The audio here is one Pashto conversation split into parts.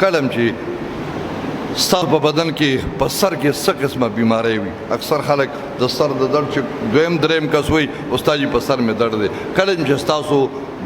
کلم چې ستا په بدن کې په سر کې څه قسمه بیماری وي. اکثر خلک د سر د درد چې دویم دریم کس وي استاد جي په سر مې درد دی. کله چې ستاسو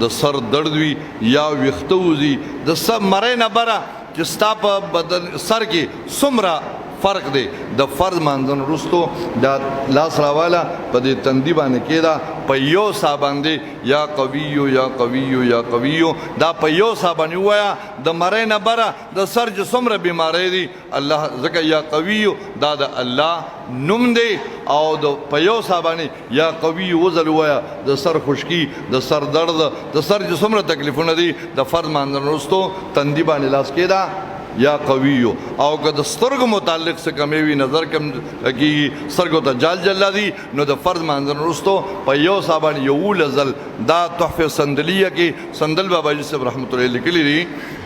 د سر درد وي یا ویښته وځي د سر مرۍ نه بره چې ستا په بدن سر کې څومره فرق دی د فرض مانځنه وروستو دا لاس راواله په دې تندي باندې کېده په یو ساه باندې یا قویو یا قویو یا قویو دا په یو ساه باندې ووایه د مرۍ نه بره د سر چې څومره بیماری دي الله ځکه یا قویو دا د الله نوم دی او د په یو ساه باندې یا قویو وځل ووایه د سر خشکي د سر درد د سر چې څومره تکلیفونه دي د فرض مانځنه وروستو تندي باندې لاس کېده یا قویو او که د سترګو متعلق څه کمی وي نظر کم کېږي سترګو ته جال جلا دي نو د فرض مانځنه وروستو په یو ساه باندې 11 ځل دا تحفه سندلیه کې سندل بابا جي صاحب رحمت الله لیکلي دي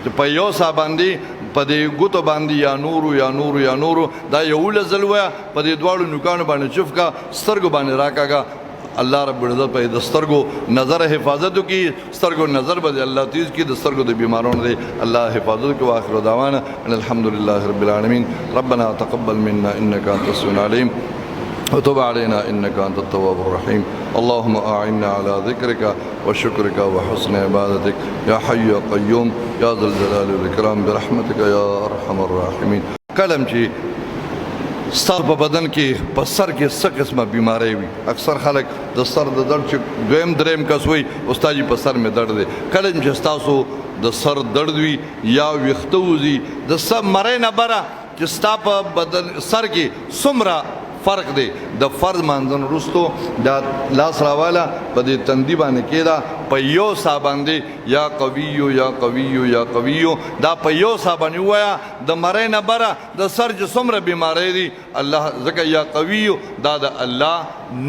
چې په یو ساه باندې په دې ګوتو باندې یا نورو یا نورو یا نورو دا 11 ځل وایه په دې دواړو نوکانو باندې چوف کا سترګو باندې راکاږه الله رب العزت په د سترګو نظر حفاظت کی سترګو نظر به الله تیز کی د سترګو د بیمارونو دی الله حفاظت کی واخر دعوانا ان الحمد لله رب العالمين ربنا تقبل منا انك انت السميع العليم وتب علينا انك انت التواب الرحيم اللهم اعنا على ذكرك وشكرك وحسن عبادتك يا حي يا قيوم يا ذا الجلال والاكرام برحمتك يا ارحم الراحمين. کلم چې ستا په بدن کې په سر کې څه قسمه بیماری وي اکثر خلک د سر د درد چې دویم دریم کس وي استاد جي په سر مې درد دی. کله چې ستاسو د سر درد وي یا ویښته وځي د سر مرۍ نه بره چې ستا په بدن سر کې څومره فرق دی د فرض مانځنه وروستو دا لاس راواله په دې تندي باندې کېده په یو ساه باندې یا قویو یا قویو یا قویو دا په یو ساه باندې ووایه د مرۍ نه بره د سر چې څومره بیماری دي الله ځکه یا قویو دا د الله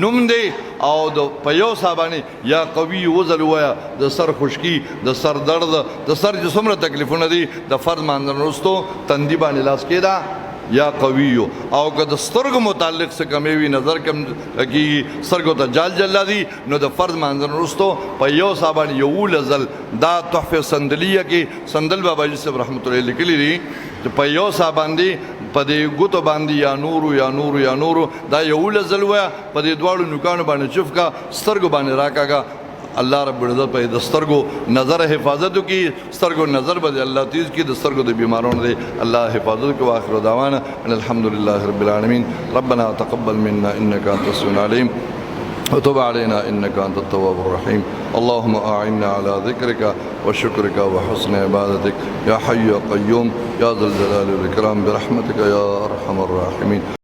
نوم دی او د په یو ساه باندې یا قویو وځل ووایه د سر خشکي د سر درد د سر چې څومره تکلیفونه دي د فرض مانځنه وروستو تندي باندې لاس کېده یا قویو او که د سترګو متعلق څه کمی وي نظر کم کېږي سترګو ته جال جلا دي نو د فرض مانځنه وروستو په یو ساه باندې 11 ځل دا تحفه سندلیه کې سندل بابا جي صاحب رحمت الله لیکلي دي چې په یو ساه باندې په دې ګوتو باندې یا نورو یا نورو یا نورو دا 11 ځل وایه په دې دواړو نوکانو باندې چوف کا سترګو باندې راکاږه الله رب العزت په د سترګو نظر حفاظت کی سترګو نظر به الله تیز کی د سترګو د بیمارونو دی الله حفاظت کی واخر دعوانا ان الحمد لله رب العالمين ربنا تقبل منا انك انت السميع العليم وتب علينا انك انت التواب الرحيم اللهم اعنا على ذكرك وشكرك وحسن عبادتك يا حي يا قيوم يا ذا الجلال والاكرام برحمتك يا ارحم الراحمين.